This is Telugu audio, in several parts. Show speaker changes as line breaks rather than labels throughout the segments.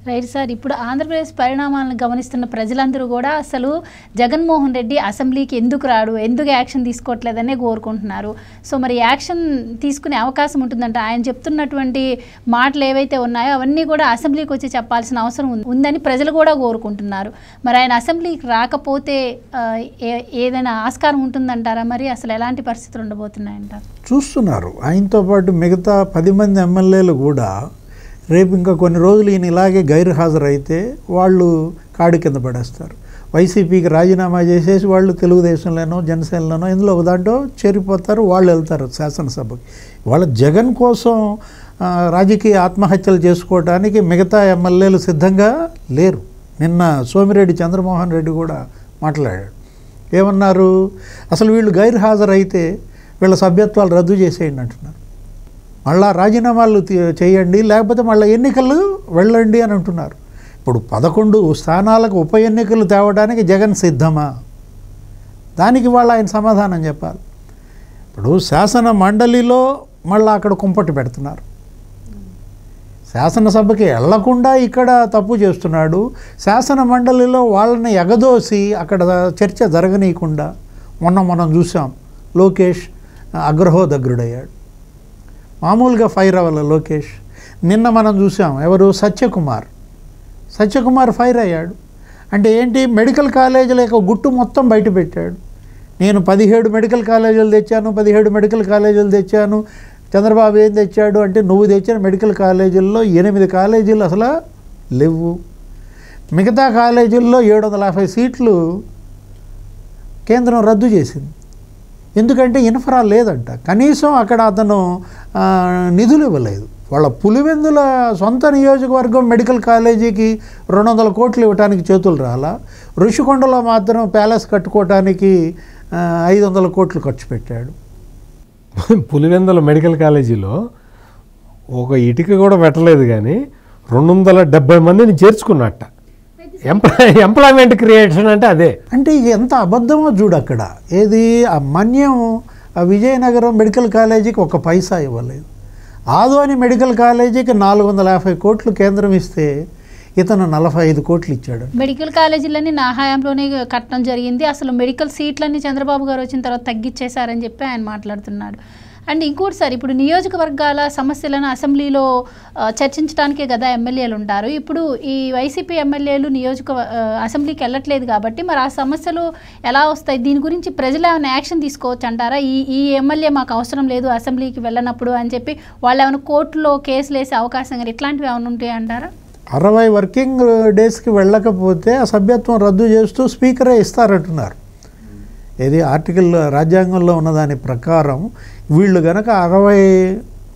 Right sir. ఇప్పుడు ఆంధ్రప్రదేశ్ పరిణామాలను గమనిస్తున్న ప్రజలందరూ కూడా అసలు జగన్మోహన్ రెడ్డి అసెంబ్లీకి ఎందుకు రాడు, ఎందుకు యాక్షన్ తీసుకోవట్లేదనే కోరుకుంటున్నారు. సో మరి యాక్షన్ తీసుకునే అవకాశం ఉంటుందంట. ఆయన చెప్తున్నటువంటి మాటలు ఏవైతే ఉన్నాయో అవన్నీ కూడా అసెంబ్లీకి వచ్చి చెప్పాల్సిన అవసరం ఉందని ప్రజలు కూడా కోరుకుంటున్నారు. మరి ఆయన అసెంబ్లీకి రాకపోతే ఏదైనా ఆస్కారం ఉంటుందంటారా? మరి అసలు ఎలాంటి పరిస్థితులు ఉండబోతున్నాయంటారు?
చూస్తున్నారు. ఆయనతో పాటు మిగతా 10 మంది ఎమ్మెల్యేలు కూడా రేపు ఇంకా కొన్ని రోజులు ఈయన ఇలాగే గైరు హాజరైతే వాళ్ళు కాడి కింద పడేస్తారు. వైసీపీకి రాజీనామా చేసేసి వాళ్ళు తెలుగుదేశంలోనో జనసేనలోనో ఇందులో ఒక దాంట్లో చేరిపోతారు. వాళ్ళు వెళ్తారు శాసనసభకి. వాళ్ళ జగన్ కోసం రాజకీయ ఆత్మహత్యలు చేసుకోవడానికి మిగతా ఎమ్మెల్యేలు సిద్ధంగా లేరు. నిన్న సోమిరెడ్డి చంద్రమోహన్ రెడ్డి కూడా మాట్లాడాడు. ఏమన్నారు? అసలు వీళ్ళు గైరు హాజరైతే వీళ్ళ సభ్యత్వాలు రద్దు చేసేయండి అంటున్నారు. మళ్ళా రాజీనామాలు చేయండి, లేకపోతే మళ్ళీ ఎన్నికలు వెళ్ళండి అని అంటున్నారు. ఇప్పుడు 11 స్థానాలకు ఉప ఎన్నికలు తేవడానికి జగన్ సిద్ధమా? దానికి వాళ్ళు ఆయన సమాధానం చెప్పాలి. ఇప్పుడు శాసన మండలిలో మళ్ళీ అక్కడ కుంపటి పెడుతున్నారు. శాసనసభకి వెళ్లకుండా ఇక్కడ తప్పు చేస్తున్నాడు. శాసన మండలిలో వాళ్ళని ఎగదోసి అక్కడ చర్చ జరగనీయకుండా మనం చూసాం. లోకేష్ అగ్రహోదగ్రుడయ్యాడు. మామూలుగా ఫైర్ అవ్వాలి లోకేష్. నిన్న మనం చూసాం ఎవరు, సత్యకుమార్ ఫైర్ అయ్యాడు. అంటే ఏంటి? మెడికల్ కాలేజీల యొక్క గుట్టు మొత్తం బయట పెట్టాడు. నేను 17 మెడికల్ కాలేజీలు తెచ్చాను, 17 మెడికల్ కాలేజీలు తెచ్చాను. చంద్రబాబు ఏం తెచ్చాడు అంటే, నువ్వు తెచ్చిన మెడికల్ కాలేజీల్లో 8 కాలేజీలు అసలు లేవు. మిగతా కాలేజీల్లో 750 సీట్లు కేంద్రం రద్దు చేసింది. ఎందుకంటే ఇన్ఫ్రా లేదంట. కనీసం అక్కడ అతను నిధులు ఇవ్వలేదు. వాళ్ళ పులివెందుల సొంత నియోజకవర్గం మెడికల్ కాలేజీకి 200 కోట్లు ఇవ్వడానికి చేతులు రాలా. ఋషికొండలో మాత్రం ప్యాలెస్ కట్టుకోవటానికి 500 కోట్లు ఖర్చు పెట్టాడు.
పులివెందుల మెడికల్ కాలేజీలో ఒక ఇటుక కూడా పెట్టలేదు, కానీ 270 మందిని చేర్చుకున్నట్ట. ఎంప్లాయ్మెంట్ క్రియేషన్ అంటే అదే.
అంటే ఎంత అబద్ధమో చూడు. అక్కడ ఏది ఆ మన్యం విజయనగరం మెడికల్ కాలేజీకి 1 పైసా ఇవ్వలేదు. ఆదోని మెడికల్ కాలేజీకి 450 కోట్లు కేంద్రం ఇస్తే ఇతను 45 కోట్లు ఇచ్చాడు.
మెడికల్ కాలేజీలన్నీ నా హయాంలోనే కట్టడం జరిగింది, అసలు మెడికల్ సీట్లన్నీ చంద్రబాబు గారు వచ్చిన తర్వాత తగ్గించేశారని చెప్పి ఆయన మాట్లాడుతున్నాడు. అండ్ ఇంకోటి సార్, ఇప్పుడు నియోజకవర్గాల సమస్యలను అసెంబ్లీలో చర్చించడానికే కదా ఎమ్మెల్యేలు ఉంటారు. ఇప్పుడు ఈ వైసీపీ ఎమ్మెల్యేలు అసెంబ్లీకి వెళ్ళట్లేదు కాబట్టి మరి ఆ సమస్యలు ఎలా వస్తాయి? దీని గురించి ప్రజలు ఏమైనా యాక్షన్ తీసుకోవచ్చు అంటారా? ఈ ఎమ్మెల్యే మాకు అవసరం లేదు అసెంబ్లీకి వెళ్ళనప్పుడు అని చెప్పి వాళ్ళు ఏమైనా కోర్టులో కేసులు వేసే అవకాశం కానీ ఇట్లాంటివి ఏమైనా ఉంటాయి అంటారా?
60 వర్కింగ్ డేస్కి వెళ్ళకపోతే ఆ సభ్యత్వం రద్దు చేస్తూ స్పీకరే ఇస్తారంటున్నారు. ఇది ఆర్టికల్ రాజ్యాంగంలో ఉన్నదాని ప్రకారం వీళ్ళు గనక 60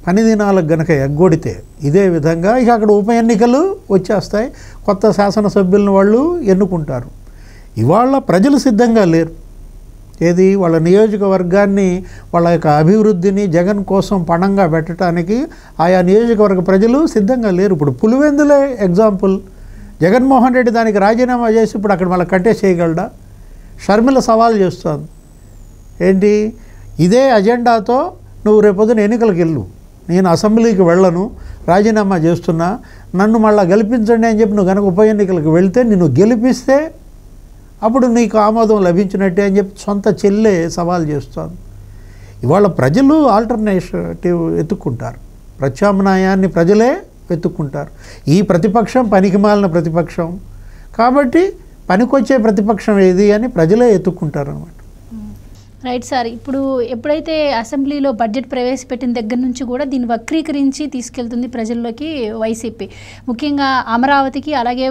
పని దినాలకు గనక ఎగ్గొడితే ఇదే విధంగా ఇక అక్కడ ఉప ఎన్నికలు వచ్చేస్తాయి. కొత్త శాసనసభ్యులను వాళ్ళు ఎన్నుకుంటారు. ఇవాళ ప్రజలు సిద్ధంగా లేరు. ఏది వాళ్ళ నియోజకవర్గాన్ని, వాళ్ళ యొక్క అభివృద్ధిని జగన్ కోసం పణంగా పెట్టడానికి ఆయా నియోజకవర్గ ప్రజలు సిద్ధంగా లేరు. ఇప్పుడు పులివెందులే ఎగ్జాంపుల్. జగన్మోహన్ రెడ్డి దానికి రాజీనామా చేసి ఇప్పుడు అక్కడ మళ్ళీ కట్టేసేయగలడా? షర్మిల సవాల్ చేస్తోంది. ఏంటి? ఇదే అజెండాతో నువ్వు రేపొద్దున ఎన్నికలకు వెళ్ళు, నేను అసెంబ్లీకి వెళ్ళను, రాజీనామా చేస్తున్నా, నన్ను మళ్ళీ గెలిపించండి అని చెప్పి నువ్వు కనుక ఉప ఎన్నికలకు వెళ్తే నిన్ను గెలిపిస్తే అప్పుడు నీకు ఆమోదం లభించినట్టే అని చెప్పి సొంత చెల్లె సవాల్ చేస్తోంది. ఇవాళ ప్రజలు ఆల్టర్నేటివ్ వెతుక్కుంటారు. ప్రత్యామ్నాయాన్ని ప్రజలే వెతుక్కుంటారు. ఈ ప్రతిపక్షం పనికిమాలిన ప్రతిపక్షం కాబట్టి పనికొచ్చే ప్రతిపక్షం ఏది అని ప్రజలే ఎత్తుక్కుంటారు అన్నమాట.
Right sir. ఇప్పుడు ఎప్పుడైతే అసెంబ్లీలో బడ్జెట్ ప్రవేశపెట్టిన దగ్గర నుంచి కూడా దీన్ని వక్రీకరించి తీసుకెళ్తుంది ప్రజల్లోకి వైసీపీ. ముఖ్యంగా అమరావతికి అలాగే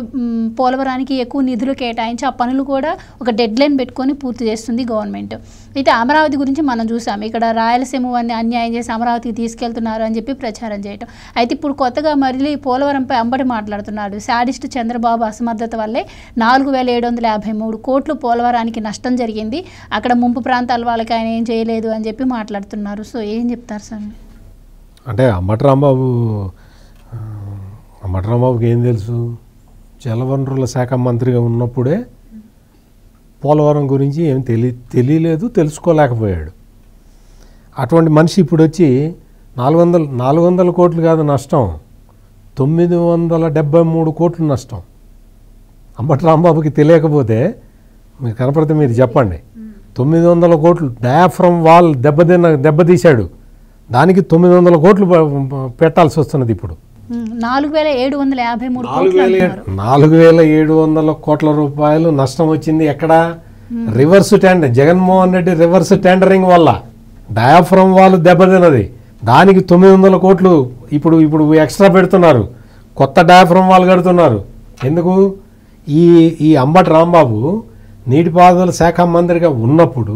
పోలవరానికి ఎక్కువ నిధులు కేటాయించి ఆ పనులు కూడా ఒక డెడ్ లైన్ పెట్టుకొని పూర్తి చేస్తుంది గవర్నమెంట్. అయితే అమరావతి గురించి మనం చూసాం, ఇక్కడ రాయలసీమ వారిని అన్యాయం చేసి అమరావతికి తీసుకెళ్తున్నారు అని చెప్పి ప్రచారం చేయటం. అయితే ఇప్పుడు కొత్తగా మళ్ళీ పోలవరంపై అంబటి మాట్లాడుతున్నాడు. శాడిస్ట్ చంద్రబాబు అసమర్థత వల్లే 4753 కోట్లు పోలవరానికి నష్టం జరిగింది, అక్కడ ముంపు ప్రాంతాల వాళ్ళకి ఆయన ఏం చేయలేదు అని చెప్పి మాట్లాడుతున్నారు. సో ఏం చెప్తారు సార్?
అంటే అంబటి రాంబాబుకి ఏం తెలుసు? జలవనరుల శాఖ మంత్రిగా ఉన్నప్పుడే పోలవరం గురించి ఏం తెలియలేదు, తెలుసుకోలేకపోయాడు. అటువంటి మనిషి ఇప్పుడు వచ్చి 400 కోట్లు కాదు నష్టం, 973 కోట్లు నష్టం. అంబటి రాంబాబుకి తెలియకపోతే మీకు కనపడితే మీరు చెప్పండి. 900 కోట్లు డయాఫ్రమ్ వాల్ దెబ్బతీశాడు. దానికి 900 కోట్లు పెట్టాల్సి వస్తున్నది ఇప్పుడు.
4,753 కోట్లు అంటున్నారు.
4,700 కోట్ల రూపాయలు నష్టం వచ్చింది. ఎక్కడ? Reverse tender, Jaganmohan Reddy reverse tendering వల్ల డయాఫ్రమ్ వాల్ దెబ్బతిన్నది. దానికి 900 కోట్లు ఇప్పుడు ఎక్స్ట్రా పెడుతున్నారు. కొత్త డయాఫ్రమ్ వాల్ కడుతున్నారు. ఎందుకు? ఈ అంబటి రాంబాబు నీటిపారుదల శాఖ మంత్రిగా ఉన్నప్పుడు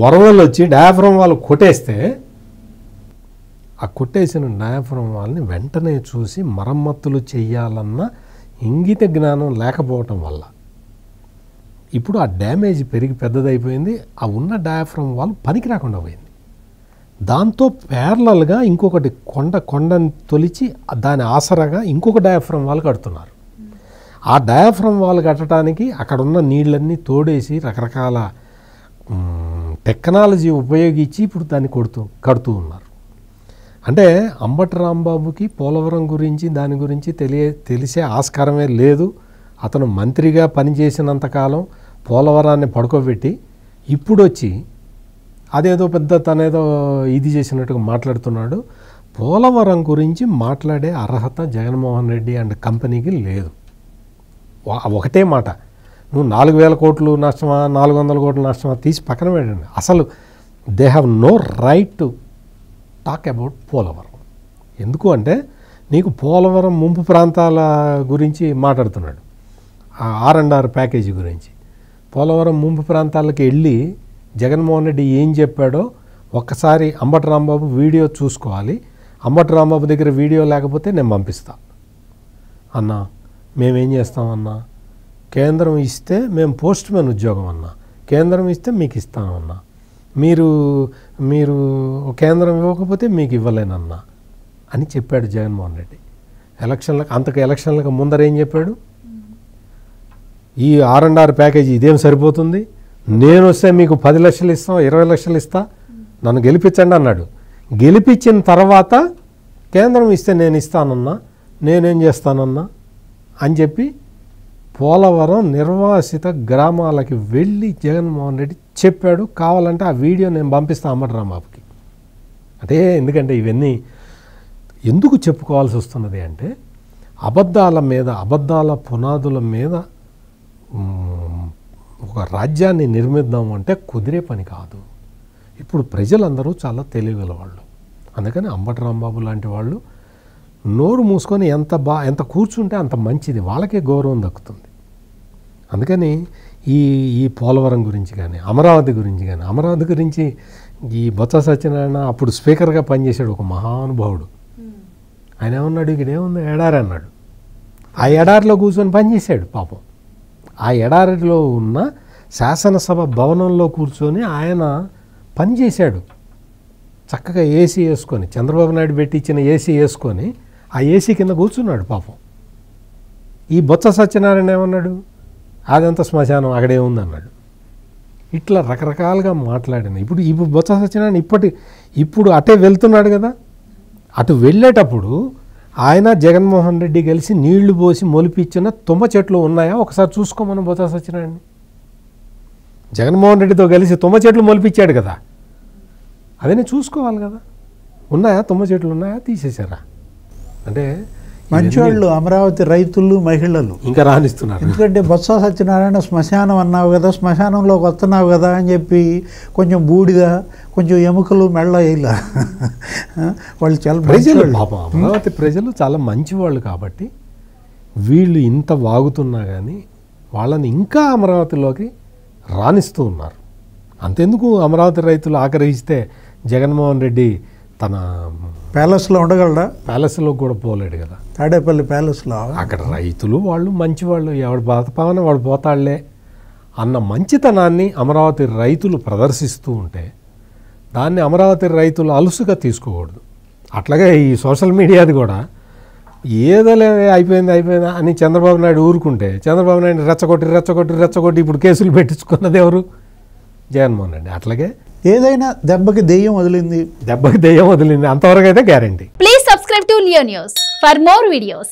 వరదలు వచ్చి డయాఫ్రమ్ వాల్ కొట్టేస్తే ఆ కొట్టేసిన డయాఫ్రమ్ వాల్ని వెంటనే చూసి మరమ్మతులు చేయాలన్న ఇంగిత జ్ఞానం లేకపోవటం వల్ల ఇప్పుడు ఆ డ్యామేజ్ పెరిగి పెద్దదైపోయింది. ఆ ఉన్న డయాఫ్రమ్ వాల్ పనికి రాకుండా పోయింది. దాంతో ప్యారలల్గా ఇంకొకటి కొండని తొలిచి దాని ఆసరాగా ఇంకొక డయాఫ్రమ్ వాల్ కడుతున్నారు. ఆ డయాఫ్రమ్ వాల్ కట్టడానికి అక్కడ ఉన్న నీళ్ళన్నీ తోడేసి రకరకాల టెక్నాలజీ ఉపయోగించి ఇప్పుడు దాన్ని కడుతూ ఉన్నారు. అంటే అంబటి రాంబాబుకి పోలవరం గురించి దాని గురించి తెలిసే ఆస్కారమే లేదు. అతను మంత్రిగా పనిచేసినంతకాలం పోలవరాన్ని పడుకోబెట్టి ఇప్పుడు వచ్చి అదేదో పెద్ద తనేదో ఇది చేసినట్టుగా మాట్లాడుతున్నాడు. పోలవరం గురించి మాట్లాడే అర్హత జగన్మోహన్ రెడ్డి అండ్ కంపెనీకి లేదు. ఒకటే మాట, నువ్వు 4,000 కోట్లు నష్టమా 400 కోట్ల నష్టమా తీసి పక్కన పెట్టండి. అసలు they have no right to talk about Polavaram. ఎందుకు అంటే నీకు పోలవరం ముంపు ప్రాంతాల గురించి మాట్లాడుతున్నాడు, R&R ప్యాకేజీ గురించి. పోలవరం ముంపు ప్రాంతాలకు వెళ్ళి జగన్మోహన్ రెడ్డి ఏం చెప్పాడో ఒక్కసారి అంబటి రాంబాబు వీడియో చూసుకోవాలి. అంబటి రాంబాబు దగ్గర వీడియో లేకపోతే నేను పంపిస్తా. అన్నా మేమేం చేస్తామన్నా, కేంద్రం ఇస్తే మేము పోస్ట్ మ్యాన్ ఉద్యోగం అన్నా, కేంద్రం ఇస్తే మీకు ఇస్తామన్నా, మీరు కేంద్రం ఇవ్వకపోతే మీకు ఇవ్వలేనన్నా అని చెప్పాడు జగన్మోహన్ రెడ్డి. ఎలక్షన్లకు ముందర ఏం చెప్పాడు? ఈ R&R ప్యాకేజీ ఇదేం సరిపోతుంది, నేను వస్తే మీకు 10 లక్షలు ఇస్తాం, 20 లక్షలు ఇస్తా, నన్ను గెలిపించండి అన్నాడు. గెలిపించిన తర్వాత కేంద్రం ఇస్తే నేను ఇస్తానన్నా, నేనేం చేస్తానన్నా అని చెప్పి పోలవరం నిర్వాసిత గ్రామాలకి వెళ్ళి జగన్మోహన్ రెడ్డి చెప్పాడు. కావాలంటే ఆ వీడియో నేను పంపిస్తాను అంబటి రాంబాబుకి. అంటే ఎందుకంటే ఇవన్నీ ఎందుకు చెప్పుకోవాల్సి వస్తున్నది అంటే అబద్ధాల పునాదుల మీద ఒక రాజ్యాన్ని నిర్మిద్దాము అంటే కుదిరే పని కాదు. ఇప్పుడు ప్రజలందరూ చాలా తెలివిగల వాళ్ళు. అందుకని అంబటి రాంబాబు లాంటి వాళ్ళు నోరు మూసుకొని ఎంత కూర్చుంటే అంత మంచిది, వాళ్ళకే గౌరవం దక్కుతుంది. అందుకని ఈ పోలవరం గురించి కానీ అమరావతి గురించి ఈ బొత్స సత్యనారాయణ అప్పుడు స్పీకర్గా పనిచేశాడు ఒక మహానుభావుడు. ఆయన ఏమన్నాడు, ఇక్కడ ఏముంది ఎడారి అన్నాడు. ఆ ఎడారిలో కూర్చొని పనిచేశాడు పాపం. ఆ ఎడారిలో ఉన్న శాసనసభ భవనంలో కూర్చొని ఆయన పనిచేశాడు. చక్కగా ఏసీ వేసుకొని, చంద్రబాబు నాయుడు పెట్టి ఇచ్చిన ఏసీ వేసుకొని ఆ ఏసీ కింద కూర్చున్నాడు పాపం. ఈ బొత్స సత్యనారాయణ ఏమన్నాడు, అదంతా శ్మశానం అక్కడే ఉంది అన్నాడు. ఇట్లా రకరకాలుగా మాట్లాడిన ఇప్పుడు బొత్స సత్యనారాయణ ఇప్పుడు అటే వెళ్తున్నాడు కదా. అటు వెళ్ళేటప్పుడు ఆయన జగన్మోహన్ రెడ్డి కలిసి నీళ్లు పోసి మొలిపించిన తుమ్మ చెట్లు ఉన్నాయా ఒకసారి చూసుకోమని బొత్స సత్యనారాయణ జగన్మోహన్ రెడ్డితో కలిసి తుమ్మ చెట్లు మొలిపించాడు కదా, అదే చూసుకోవాలి కదా. ఉన్నాయా తుమ్మ చెట్లు ఉన్నాయా, తీసేశారా? అంటే
మంచివాళ్ళు అమరావతి రైతులు మహిళలు
ఇంకా రాణిస్తున్నారు.
ఎందుకంటే బొత్స సత్యనారాయణ శ్మశానం అన్నావు కదా, శ్మశానంలోకి వస్తున్నావు కదా అని చెప్పి కొంచెం బూడిద కొంచెం ఎముకలు మెళ్ళ ఇలా వాళ్ళు చాలా
ప్రజలు పాపం అమరావతి ప్రజలు చాలా మంచివాళ్ళు కాబట్టి వీళ్ళు ఇంత వాగుతున్నా కానీ వాళ్ళని ఇంకా అమరావతిలోకి రాణిస్తూ ఉన్నారు. అంతెందుకు అమరావతి రైతులు ఆగ్రహిస్తే జగన్మోహన్ రెడ్డి తన
ప్యాలెస్లో ఉండగలడా?
ప్యాలెస్లో కూడా పోలేడు కదా,
తాడేపల్లి ప్యాలెస్లో.
అక్కడ రైతులు వాళ్ళు మంచివాళ్ళు, ఎవడు బతపావని వాడు పోతాళ్లే అన్న మంచితనాన్ని అమరావతి రైతులు ప్రదర్శిస్తూ ఉంటే దాన్ని అమరావతి రైతులు అలుసుగా తీసుకోకూడదు. అట్లాగే ఈ సోషల్ మీడియాది కూడా ఏదోలే అయిపోయింది అని చంద్రబాబు నాయుడు ఊరుకుంటే చంద్రబాబు నాయుడు రెచ్చగొట్టి ఇప్పుడు కేసులు పెట్టించుకున్నది ఎవరు? జగన్మోహన్ రెడ్డి. అట్లాగే
ఏదైనా దెబ్బకి దెయ్యం వదిలింది
అంతవరకు అయితే guarantee.
Please subscribe to Leo News for more videos.